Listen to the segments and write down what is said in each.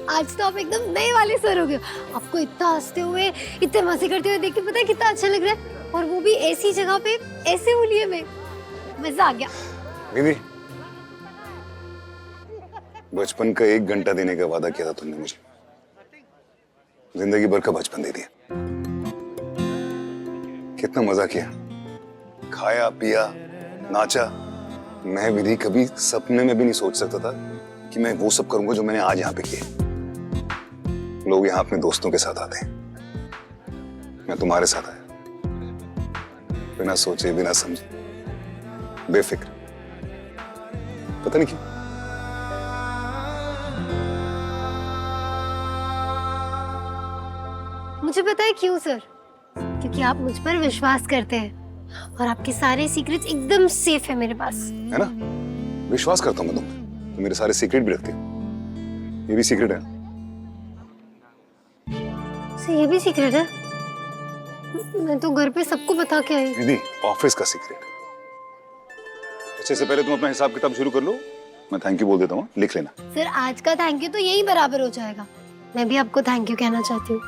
आज तो आप एकदम नए वाले सर हो गए। आपको इतना हंसते हुए, इतने मजे करते हुए देख के पता है कितना अच्छा लग रहा है, और वो भी ऐसी जगह पे, ऐसे हुलिये में। मजा आ गया। दीदी, बचपन का 1 घंटा देने का वादा किया था तुमने मुझे, जिंदगी भर का बचपन दे दिया। कितना मजा किया, खाया पिया नाचा। मैं विधि कभी सपने में भी नहीं सोच सकता था कि मैं वो सब करूंगा जो मैंने आज यहाँ पे किया। लोग यहाँ अपने दोस्तों के साथ आते हैं, मैं तुम्हारे साथ आया, बिना सोचे बिना समझे, बेफिक्र। पता नहीं क्यों। मुझे पता है क्यों सर, क्योंकि आप मुझ पर विश्वास करते हैं और आपके सारे सीक्रेट्स एकदम सेफ है मेरे पास। है ना, विश्वास करता हूँ मैं तुम पे। तो मेरे सारे सीक्रेट भी रखते हो, ये भी सीक्रेट है। सर ये भी सीक्रेट है? मैं तो घर पे सबको बता के आई। दीदी, ऑफिस का सीक्रेट। अच्छे से पहले तुम अपना हिसाब किताब शुरू कर लो, मैं थैंक यू बोल देता हूँ, लिख लेना। सर आज का थैंक यू तो यही बराबर हो जाएगा। मैं भी आपको थैंक यू कहना चाहती हूँ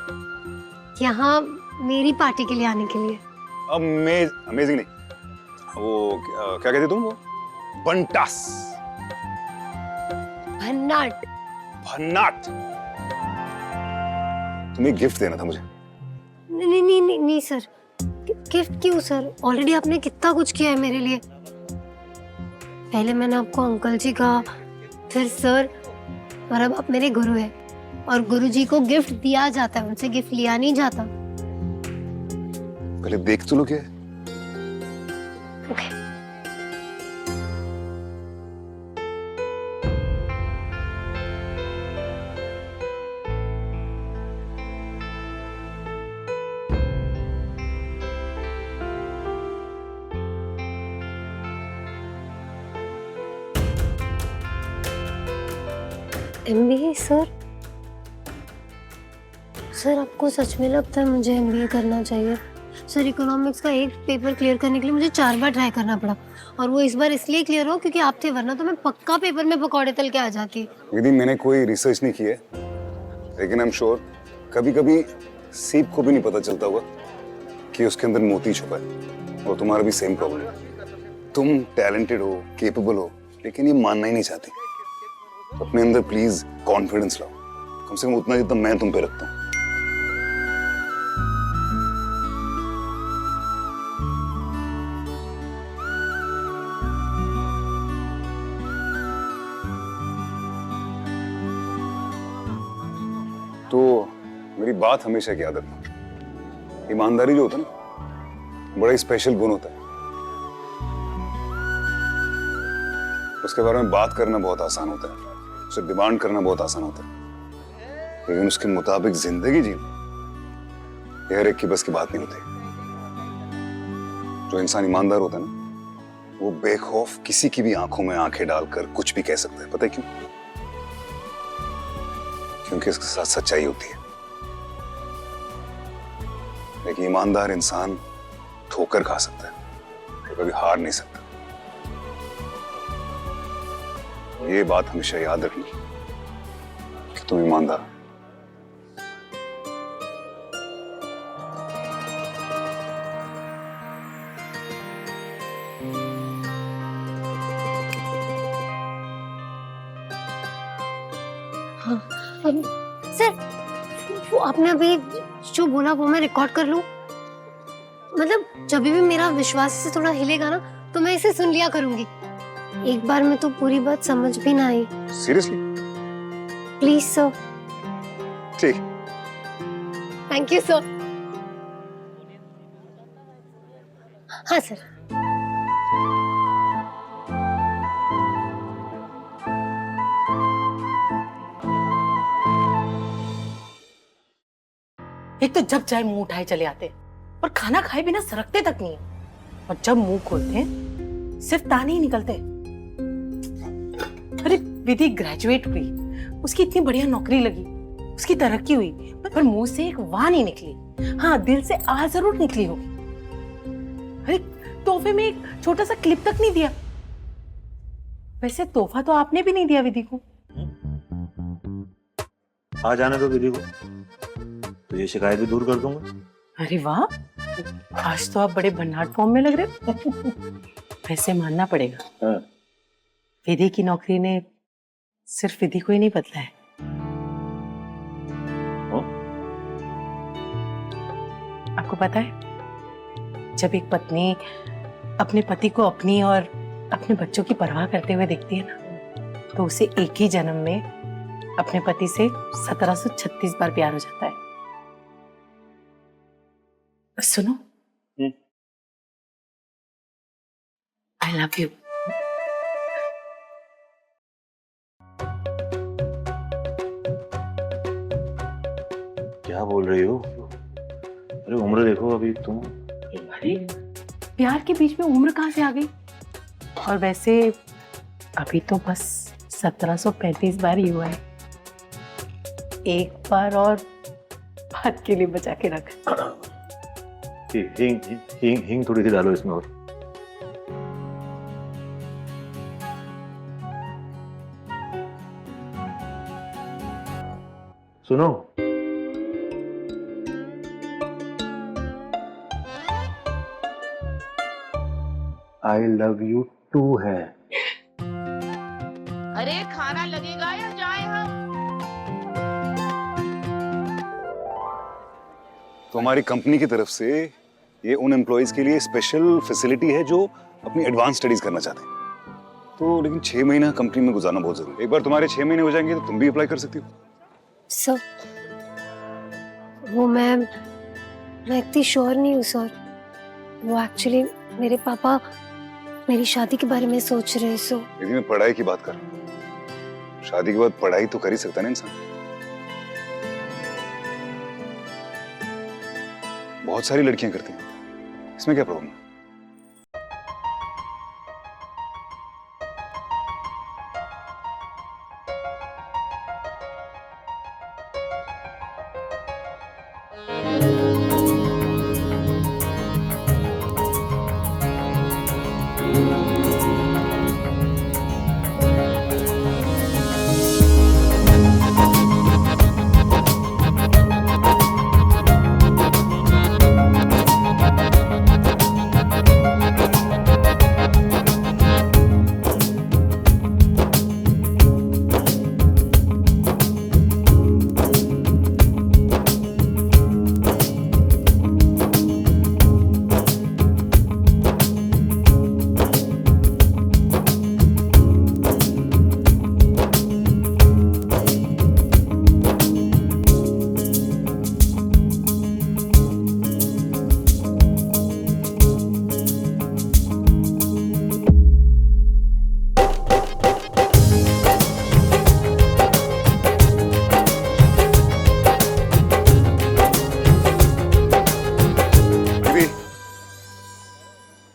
यहाँ मेरी पार्टी के लिए आने के लिए। अमेजिंग नहीं, वो क्या कहते तुम, वो बंटास, भन्नाट। भन्नाट। तुम्हें गिफ्ट देना था मुझे। नहीं नहीं नहीं नहीं सर, गिफ्ट क्यों सर? ऑलरेडी आपने कितना कुछ किया है मेरे लिए। पहले मैंने आपको अंकल जी कहा, फिर सर, और अब आप मेरे गुरु हैं। और गुरु जी को गिफ्ट दिया जाता है, उनसे गिफ्ट लिया नहीं जाता। पहले देख तो लो क्या है। ओके। MBA sir? सर आपको सच में लगता है मुझे MBA करना चाहिए? सर इकोनॉमिक्स का एक पेपर क्लियर करने के लिए मुझे 4 बार ट्राई करना पड़ा, और वो इस बार इसलिए क्लियर हो क्योंकि आप थे, वरना तो मैं पक्का पेपर में पकौड़े तल के आ जाती। दीदी, मैंने कोई रिसर्च नहीं की है, लेकिन आई एम श्योर कभी कभी सीप को भी नहीं पता चलता होगा कि उसके अंदर मोती छुपा है। और तुम्हारा भी सेम प्रॉब्लम है। तुम टैलेंटेड हो, केपेबल हो, लेकिन ये मानना ही नहीं चाहती। अपने अंदर प्लीज कॉन्फिडेंस लाओ, कम से कम उतना जितना मैं तुम पे रखता हूँ। तो मेरी बात हमेशा की आदत रखना। ईमानदारी जो होता है ना, बड़ा ही स्पेशल गुण होता है। उसके बारे में बात करना बहुत आसान होता है, उसे डिमांड करना बहुत आसान होता है, लेकिन उसके मुताबिक जिंदगी जीना ये हर एक की बस की बात नहीं होती। जो इंसान ईमानदार होता है ना, वो बेखौफ किसी की भी आंखों में आंखें डालकर कुछ भी कह सकता है। पता है क्यों? क्योंकि इसके साथ सच्चाई होती है। लेकिन ईमानदार इंसान ठोकर खा सकता है, तो कभी हार नहीं सकता। ये बात हमेशा याद रखनी कि तुम ईमानदार हो। हाँ, सर वो आपने अभी जो बोला वो मैं रिकॉर्ड कर लूं? मतलब जब भी मेरा विश्वास से थोड़ा हिलेगा ना, तो मैं इसे सुन लिया करूंगी। एक बार में तो पूरी बात समझ भी ना आई। सीरियसली? Please sir. ठीक। Thank you sir. हाँ सर। एक तो जब चाहे मुंह उठाए चले आते और खाना खाए बिना सरकते तक नहीं, और जब मुंह खोलते हैं सिर्फ ताने ही निकलते। अरे विधि ग्रेजुएट हुई, उसकी इतनी बढ़िया नौकरी लगी, उसकी तरक्की हुई, पर मुंह से एक वाह नहीं निकली। हाँ, दिल से आ जरूर निकली होगी। अरे तोहफे में एक छोटा सा क्लिप तक नहीं दिया। वैसे तोहफा तो आपने भी नहीं दिया विधि को। आ जाने दो विधि को, तो ये शिकायत भी दूर कर दूंगा। अरे वाह, आज तो आप बड़े भन्नाट फॉर्म में लग रहे हो। वैसे मानना पड़ेगा, हाँ। विधि की नौकरी ने सिर्फ विधि को ही नहीं बदला है। आपको पता है, जब एक पत्नी अपने पति को अपनी और अपने बच्चों की परवाह करते हुए देखती है ना, तो उसे एक ही जन्म में अपने पति से 1736 बार प्यार हो जाता है। सुनो, आई लव यू। क्या बोल रही हो? अरे उम्र देखो अभी तुम। अरे प्यार के बीच में उम्र कहाँ से आ गई? और वैसे अभी तो बस 1735 बार ही हुआ है। एक बार और बात के लिए बचा के रख। हिंग थोड़ी सी डालो इसमें और। सुनो, आई लव यू टू है। अरे खाना लगेगा या जाए हम? तो हमारी कंपनी की तरफ से ये उन एम्प्लॉयज के लिए स्पेशल फैसिलिटी है जो अपनी एडवांस स्टडीज करना चाहते हैं। तो लेकिन 6 महीना कंपनी में गुजारना बहुत जरूरी है। एक बार तुम्हारे 6 महीने हो जाएंगे तो तुम भी अप्लाई कर सकती हो। सर, वो मैं इतनी श्योर नहीं हूँ सर। वो एक्चुअली मेरे पापा मेरी शादी के बारे में सोच रहे हैं। सो यदि मैं पढ़ाई की बात कर रहा हूँ, शादी के बाद पढ़ाई तो कर ही सकता है ना इंसान। बहुत सारी लड़कियां करती हैं, इसमें क्या प्रॉब्लम है?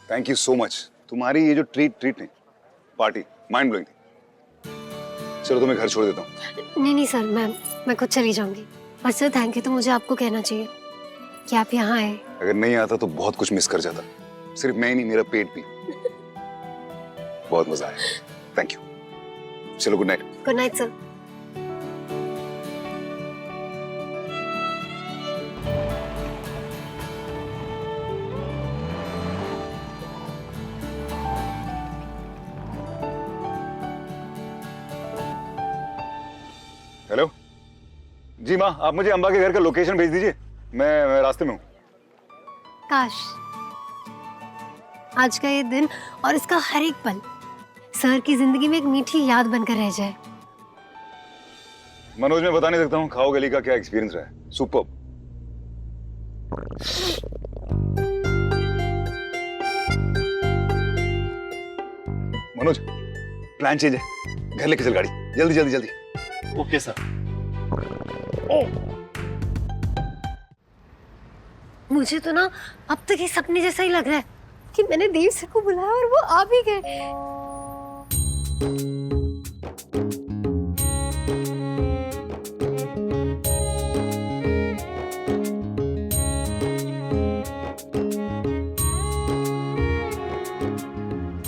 Thank you so much. तुम्हारी ये जो ट्रीट नहीं, पार्टी माइंड ब्लोइंग थी। चलो तुम्हें घर छोड़ देता हूँ। नहीं सर, मैं खुद चली जाऊंगी। और सर थैंक यू तो मुझे आपको कहना चाहिए कि आप यहाँ आए। अगर नहीं आता तो बहुत कुछ मिस कर जाता। सिर्फ मैं ही नहीं, मेरा पेट भी। बहुत मजा आया। Thank you. चलो good night. Good night sir. Hello जी माँ, आप मुझे अंबा के घर का लोकेशन भेज दीजिए। मैं रास्ते में हूँ। काश आज का ये दिन और इसका हर एक पल सर की जिंदगी में एक मीठी याद बनकर रह जाए। मनोज, मैं बता नहीं सकता हूँ खाओ गली का क्या एक्सपीरियंस रहा है। सुपर्ब। मनोज, प्लान चेंज है। घर लेके चल गाड़ी, जल्दी जल्दी जल्दी। Okay sir. मुझे तो ना अब तक ये सपने जैसा ही लग रहा है कि मैंने देव सर को बुलाया और वो आ भी गए।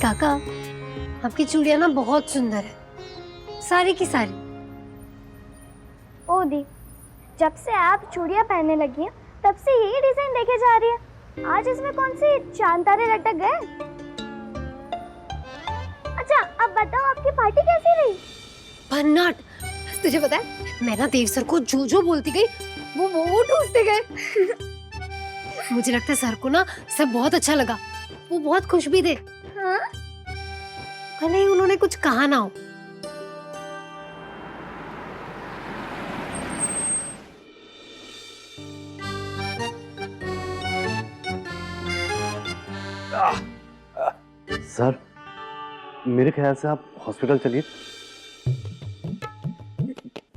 काका, आपकी चूड़ियां ना बहुत सुंदर है, सारी की सारी। ओ दी, जब से आप चूड़ियाँ पहनने लगी हैं तब से यही डिजाइन देखे जा रही है। आज इसमें कौन सी चांद तारे लटक गए? अच्छा अब बताओ आपकी पार्टी कैसी रही? भन्नाट, तुझे पता है मैं ना देव सर को जो बोलती गई वो ठूसते गए। मुझे लगता है सर को ना सब बहुत अच्छा लगा, वो बहुत खुश भी थे। हाँ? भले ही उन्होंने कुछ कहा ना हो। सर, मेरे ख्याल से आप हॉस्पिटल चलिए।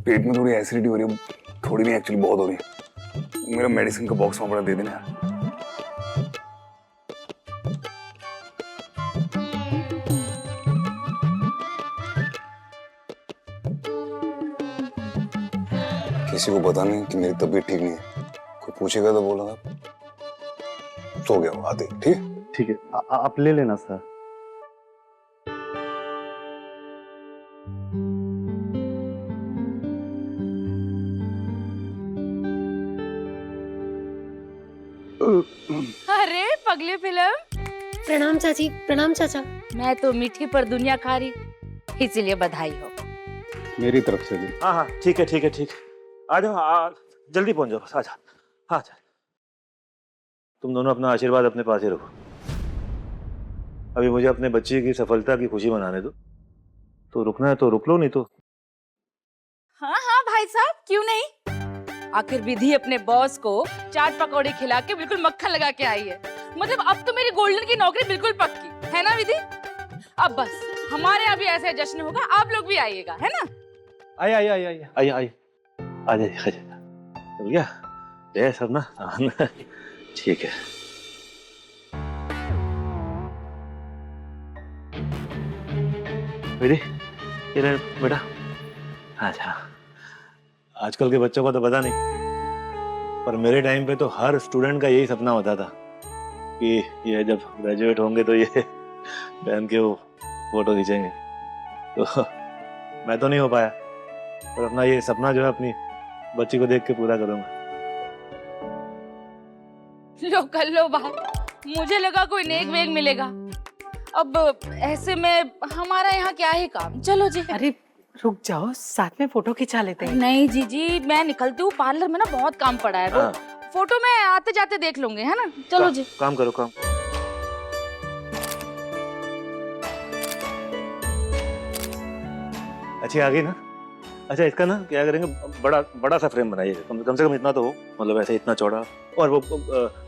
पेट में थोड़ी एसिडिटी हो रही है, थोड़ी नहीं एक्चुअली बहुत हो रही है। मेरा मेडिसिन का बॉक्स वहां पड़ा, दे देना यार। किसी को पता नहीं कि मेरी तबीयत ठीक नहीं है, कोई पूछेगा तो बोला सो गया हो, आते ठीक है। ठीक है, आप ले लेना सर। अरे पगली फिल्म, प्रणाम चाची, प्रणाम चाचा। मैं तो मीठी पर दुनिया खा रही, इसीलिए बधाई हो। मेरी तरफ से भी। हाँ हाँ ठीक है ठीक है ठीक है, आ जाओ, जल्दी पहुंच जाओ, बस आ जाओ। हाँ, तुम दोनों अपना आशीर्वाद अपने पास ही रखो। अभी मुझे अपने बच्चे की सफलता की खुशी मनाने दो, तो रुकना है तो रुक लो, नहीं तो। हाँ हाँ भाई साहब, क्यों नहीं। आखिर विधि अपने बॉस को चाट पकौड़े खिला के बिल्कुल मक्खन लगा के आई है। मतलब अब तो मेरी गोल्डन की नौकरी बिल्कुल पक्की है ना विधि। अब बस हमारे यहाँ भी ऐसा जश्न होगा, आप लोग भी आइएगा, है ना। आइए आइए आइए आइए आइए आइए, आ जाइए आ जाइए। चल गया जय सब ना। ठीक है। बेटी ये ले बेटा। अच्छा, आजकल के बच्चों को तो पता नहीं, पर मेरे टाइम पे तो हर स्टूडेंट का यही सपना होता था कि ये जब ग्रेजुएट होंगे तो ये पहन के वो फोटो खींचेंगे। तो मैं तो नहीं हो पाया, पर अपना ये सपना जो है अपनी बच्ची को देख के पूरा करूंगा। लो कर लो बात, मुझे लगा कोई नेक वेग मिलेगा। अब ऐसे में हमारा यहाँ क्या ही काम। चलो जी। अरे रुक जाओ, साथ में फोटो खिंचा लेते हैं। नहीं जी, मैं निकलती हूँ, पार्लर में ना बहुत काम पड़ा है। हाँ। फोटो में आते जाते देख लूंगे, है ना। चलो जी। काम करो काम। अच्छी आ गई ना। अच्छा, इसका ना क्या करेंगे, बड़ा सा फ्रेम बनाइएगा, कम से कम इतना तो हो, मतलब ऐसे इतना चौड़ा, और वो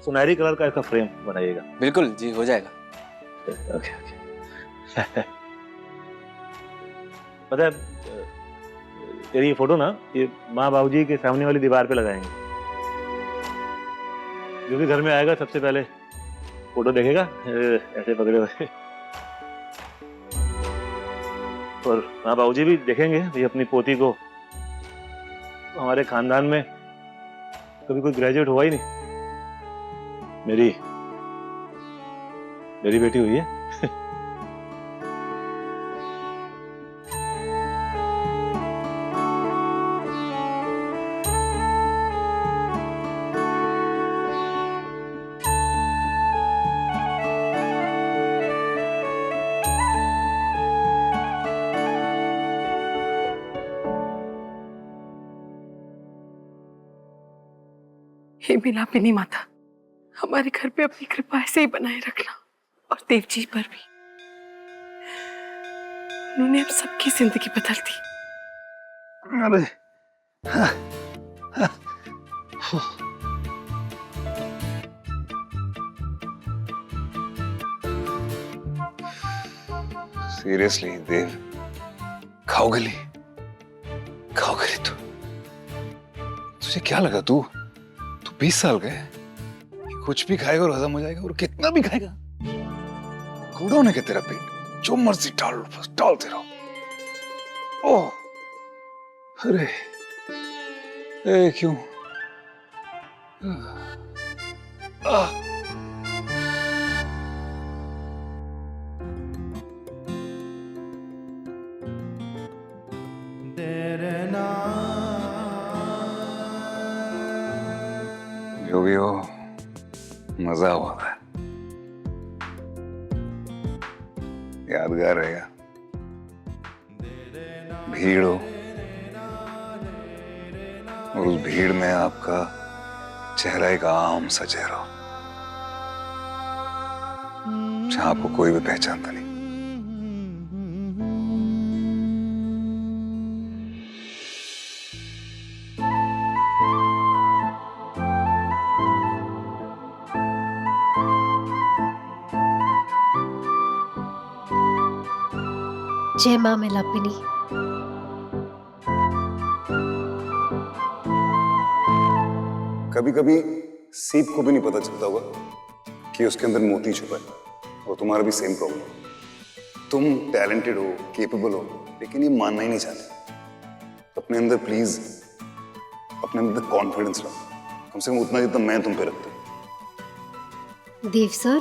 सुनहरी कलर का इसका फ्रेम बनाइएगा। बिल्कुल जी, हो जाएगा। Okay okay. पता है तेरी ये फोटो ना, ये माँ बाबूजी के सामने वाली दीवार पे लगाएंगे। जो भी घर में आएगा सबसे पहले फोटो देखेगा ऐसे पकड़े हुए, और माँ बाबूजी भी देखेंगे ये अपनी पोती को। हमारे खानदान में कभी कोई ग्रेजुएट हुआ ही नहीं, मेरी बेटी हुई है। हे मिलापिनी माता, हमारे घर पे अपनी कृपा ऐसे ही बनाए रखना, और देव जी पर भी। उन्होंने हम सबकी जिंदगी बदल दी। अरे सीरियसली देव, खाओगली तू। तुझे क्या लगा, तू 20 साल का है, कुछ भी खाएगा और हजम हो जाएगा, और कितना भी खाएगा। कूड़ा होने के तेरा पेट, जो मर्जी डालते रहो। ओह अरे क्यों? जो भी हो, मजा हुआ है, यादगार रहेगा। भीड़ हो और उस भीड़ में आपका चेहरा एक आम सा चेहरा हो, जहां आपको कोई भी पहचानता नहीं। जय माँ मिलापिनी। कभी कभी सीप को भी नहीं पता चलता होगा कि उसके अंदर मोती छुपा है, और तुम्हारा भी सेम प्रॉब्लम। तुम टैलेंटेड हो, केपेबल हो, लेकिन ये मानना ही नहीं चाहते। अपने अंदर प्लीज, अपने अंदर कॉन्फिडेंस रखो, कम से कम उतना जितना मैं तुम पे रखता हूं। देव सर,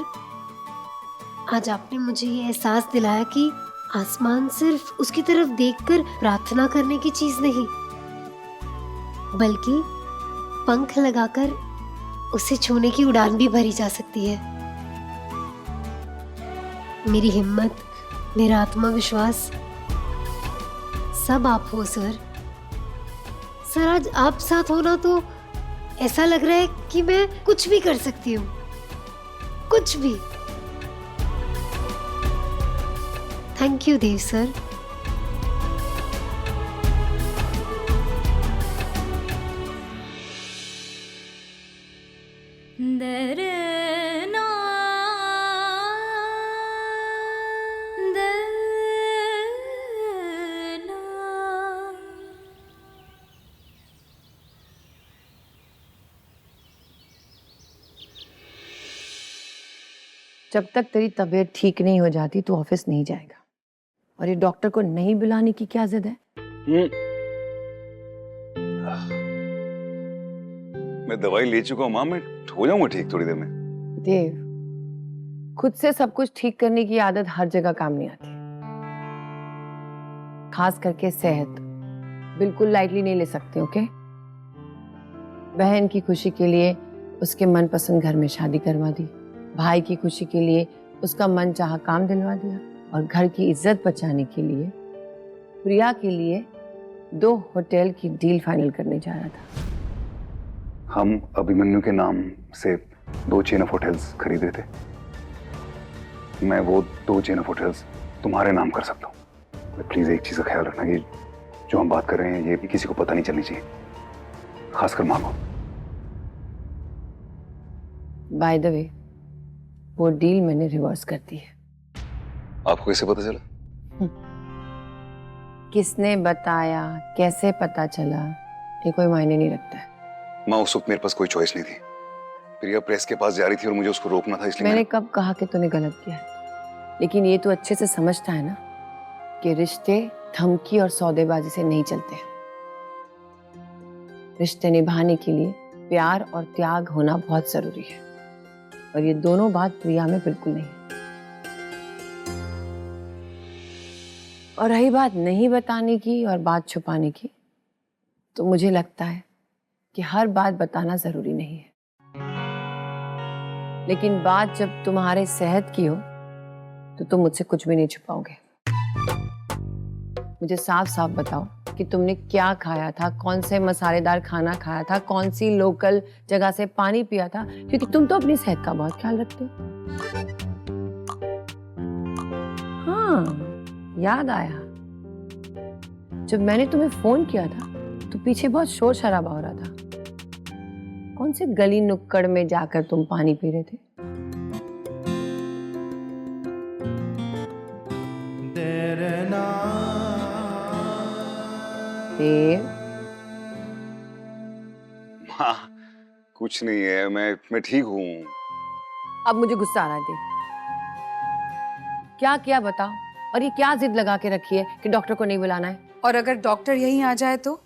आज आपने मुझे ये एहसास दिलाया कि आसमान सिर्फ उसकी तरफ देखकर प्रार्थना करने की चीज नहीं, बल्कि पंख लगाकर उसे छूने की उड़ान भी भरी जा सकती है। मेरी हिम्मत, मेरा आत्मविश्वास सब आप हो सर। सर, आज आप साथ होना तो ऐसा लग रहा है कि मैं कुछ भी कर सकती हूँ, कुछ भी। Thank you Dev sir. जब तक तेरी तबीयत ठीक नहीं हो जाती तू ऑफिस नहीं जाएगा। और ये डॉक्टर को नहीं बुलाने की क्या जिद है? मैं दवाई ले चुका हूँ माँ, मैं हो जाऊंगा ठीक थोड़ी देर में। देव, खुद से सब कुछ ठीक करने की आदत हर जगह काम नहीं आती, खास करके सेहत बिल्कुल लाइटली नहीं ले सकते। ओके? बहन की खुशी के लिए उसके मनपसंद घर में शादी करवा दी, भाई की खुशी के लिए उसका मन चाहा काम दिलवा दिया, और घर की इज्जत बचाने के लिए प्रिया के लिए 2 होटल की डील फाइनल करने जा रहा था। हम अभिमन्यु के नाम से 2 चेन ऑफ होटल्स खरीद रहे थे। मैं वो 2 चेन ऑफ होटल्स तुम्हारे नाम कर सकता हूँ। प्लीज एक चीज का ख्याल रखना, ये जो हम बात कर रहे हैं ये भी किसी को पता नहीं चलनी चाहिए, खासकर माँ को। बाय द वे, वो डील मैंने रिवर्स कर दी है। आपको कैसे पता चला? किसने बताया, कैसे पता चला, ये कोई मायने नहीं रखता है। माँ, उस वक्त मेरे पास कोई चॉइस नहीं थी। प्रिया प्रेस के पास जा रही थी और मुझे उसको रोकना था, इसलिए मैंने कब कहा कि तूने गलत किया है? लेकिन ये तो अच्छे से समझता है ना कि रिश्ते धमकी और सौदेबाजी से नहीं चलते। रिश्ते निभाने के लिए प्यार और त्याग होना बहुत जरूरी है, और ये दोनों बात प्रिया में बिल्कुल नहीं है। और रही बात नहीं बताने की और बात छुपाने की, तो मुझे लगता है कि हर बात बताना जरूरी नहीं है, लेकिन बात जब तुम्हारे सेहत की हो तो तुम मुझसे कुछ भी नहीं छुपाओगे। मुझे साफ साफ बताओ कि तुमने क्या खाया था, कौन से मसालेदार खाना खाया था, कौन सी लोकल जगह से पानी पिया था, क्योंकि तुम तो अपनी सेहत का बहुत ख्याल रखते हो। हाँ, याद आया, जब मैंने तुम्हें फोन किया था तो पीछे बहुत शोर शराबा हो रहा था। कौन से गली नुक्कड़ में जाकर तुम पानी पी रहे थे? देव, माँ, कुछ नहीं है, मैं ठीक हूँ। अब मुझे गुस्सा आ रहा है। देव, क्या किया बताओ, और ये क्या जिद लगा के रखी है कि डॉक्टर को नहीं बुलाना है? और अगर डॉक्टर यहीं आ जाए तो